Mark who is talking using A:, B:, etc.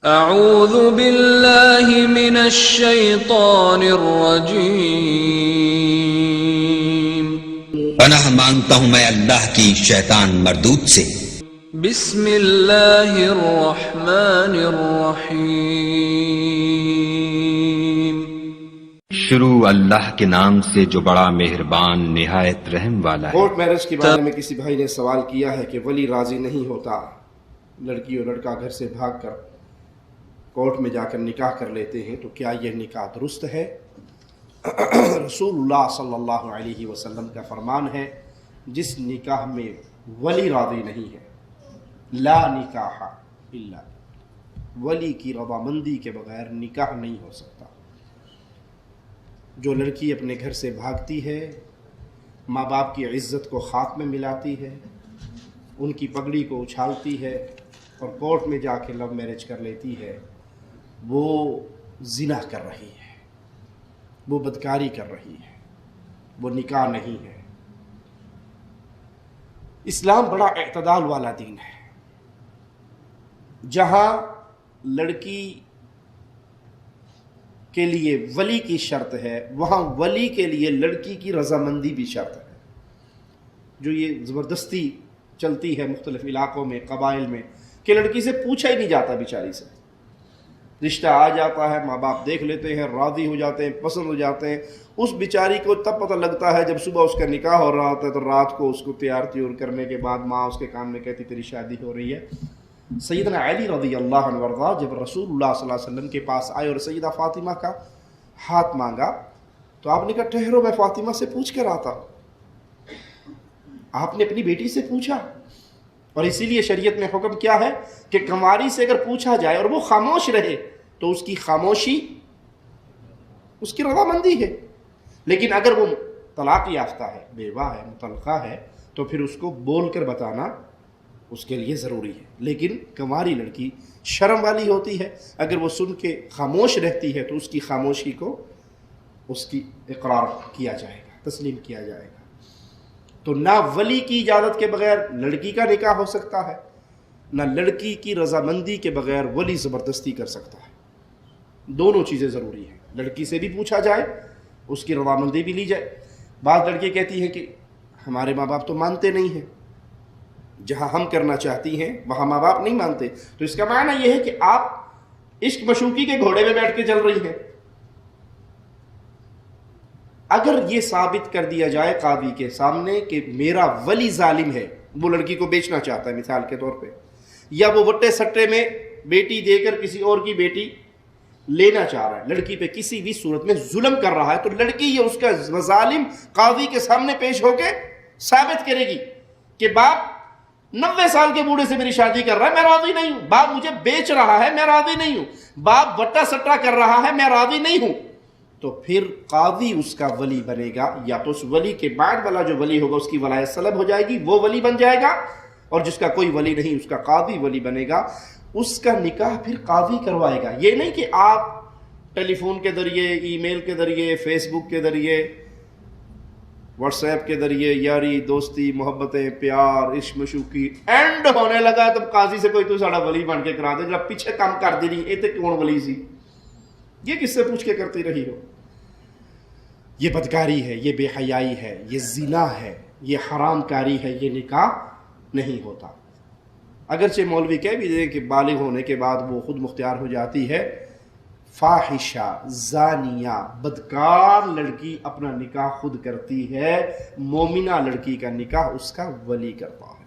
A: اعوذ باللہ من الشیطان الرجیم،
B: پناہ مانگتا ہوں میں اللہ کی شیطان مردود سے۔
A: بسم اللہ الرحمن الرحیم،
C: شروع اللہ کے نام سے جو بڑا مہربان نہایت رحم والا ہے۔
D: کورٹ میرج کے بارے میں کسی بھائی نے سوال کیا ہے کہ ولی راضی نہیں ہوتا، لڑکی اور لڑکا گھر سے بھاگ کر کورٹ میں جا کر نکاح کر لیتے ہیں، تو کیا یہ نکاح درست ہے؟ رسول اللہ صلی اللہ علیہ وسلم کا فرمان ہے، جس نکاح میں ولی راضی نہیں ہے، لا نکاح الا، ولی کی رضامندی کے بغیر نکاح نہیں ہو سکتا۔ جو لڑکی اپنے گھر سے بھاگتی ہے، ماں باپ کی عزت کو خاک میں ملاتی ہے، ان کی پگڑی کو اچھالتی ہے اور کورٹ میں جا کے لو میرج کر لیتی ہے، وہ زنا کر رہی ہے، وہ بدکاری کر رہی ہے، وہ نکاح نہیں ہے۔ اسلام بڑا اعتدال والا دین ہے، جہاں لڑکی کے لیے ولی کی شرط ہے، وہاں ولی کے لیے لڑکی کی رضامندی بھی شرط ہے۔ جو یہ زبردستی چلتی ہے مختلف علاقوں میں، قبائل میں، کہ لڑکی سے پوچھا ہی نہیں جاتا، بیچاری سے رشتہ آ جاتا ہے، ماں باپ دیکھ لیتے ہیں، راضی ہو جاتے ہیں، پسند ہو جاتے ہیں، اس بیچاری کو تب پتہ لگتا ہے جب صبح اس کا نکاح ہو رہا ہوتا ہے، تو رات کو اس کو تیار کرنے کے بعد ماں اس کے کان میں کہتی تیری شادی ہو رہی ہے۔ سیدنا علی رضی اللہ عنہ وارضہ جب رسول اللہ صلی اللہ علیہ وسلم کے پاس آئے اور سیدہ فاطمہ کا ہاتھ مانگا، تو آپ نے کہا ٹھہرو، میں فاطمہ سے پوچھ کر آتا ہوں۔ آپ نے اپنی بیٹی سے پوچھا، اور اسی لیے شریعت میں حکم کیا ہے کہ کنواری سے اگر پوچھا جائے اور وہ خاموش رہے تو اس کی خاموشی اس کی رضامندی ہے، لیکن اگر وہ طلاق یافتہ ہے، بیوہ ہے، مطلقہ ہے، تو پھر اس کو بول کر بتانا اس کے لیے ضروری ہے۔ لیکن کنواری لڑکی شرم والی ہوتی ہے، اگر وہ سن کے خاموش رہتی ہے تو اس کی خاموشی کو اس کی اقرار کیا جائے گا، تسلیم کیا جائے گا۔ تو نہ ولی کی اجازت کے بغیر لڑکی کا نکاح ہو سکتا ہے، نہ لڑکی کی رضامندی کے بغیر ولی زبردستی کر سکتا ہے۔ دونوں چیزیں ضروری ہیں، لڑکی سے بھی پوچھا جائے، اس کی رضامندی بھی لی جائے۔ بعض لڑکی کہتی ہیں کہ ہمارے ماں باپ تو مانتے نہیں ہیں، جہاں ہم کرنا چاہتی ہیں وہاں ماں باپ نہیں مانتے، تو اس کا معنی یہ ہے کہ آپ عشق مشوقی کے گھوڑے میں بیٹھ کے چل رہی ہیں۔ اگر یہ ثابت کر دیا جائے قاضی کے سامنے کہ میرا ولی ظالم ہے، وہ لڑکی کو بیچنا چاہتا ہے مثال کے طور پہ، یا وہ وٹے سٹے میں بیٹی دے کر کسی اور کی بیٹی لینا چاہ رہا ہے، لڑکی پہ کسی بھی صورت میں ظلم کر رہا ہے، تو لڑکی یہ اس کا ظالم قاضی کے سامنے پیش ہو کے ثابت کرے گی کہ باپ 90 سال کے بوڑھے سے میری شادی کر رہا ہے، میں راضی نہیں ہوں، باپ مجھے بیچ رہا ہے، میں راضی نہیں ہوں، باپ وٹا سٹا کر رہا ہے، میں راضی نہیں ہوں۔ تو پھر قاضی اس کا ولی بنے گا، یا تو اس ولی کے بعد والا جو ولی ہوگا اس کی ولایت سلب ہو جائے گی، وہ ولی بن جائے گا، اور جس کا کوئی ولی نہیں اس کا قاضی ولی بنے گا، اس کا نکاح پھر قاضی کروائے گا۔ یہ نہیں کہ آپ ٹیلی فون کے ذریعے، ای میل کے ذریعے، فیس بک کے ذریعے، واٹس ایپ کے ذریعے یاری دوستی محبتیں پیار عشق مشوقی اینڈ ہونے لگا تب قاضی سے کوئی تو ساڑا ولی بن کے کرا دے، جب پیچھے کام کر دی نہیں ایتے کون ولی سی، یہ کس سے پوچھ کے کرتی رہی ہو؟ یہ بدکاری ہے، یہ بے حیائی ہے، یہ زنا ہے، یہ حرام کاری ہے، یہ نکاح نہیں ہوتا۔ اگرچہ مولوی کہہ بھی دیں کہ بالغ ہونے کے بعد وہ خود مختار ہو جاتی ہے، فاحشہ زانیہ بدکار لڑکی اپنا نکاح خود کرتی ہے، مومنہ لڑکی کا نکاح اس کا ولی کرتا ہے۔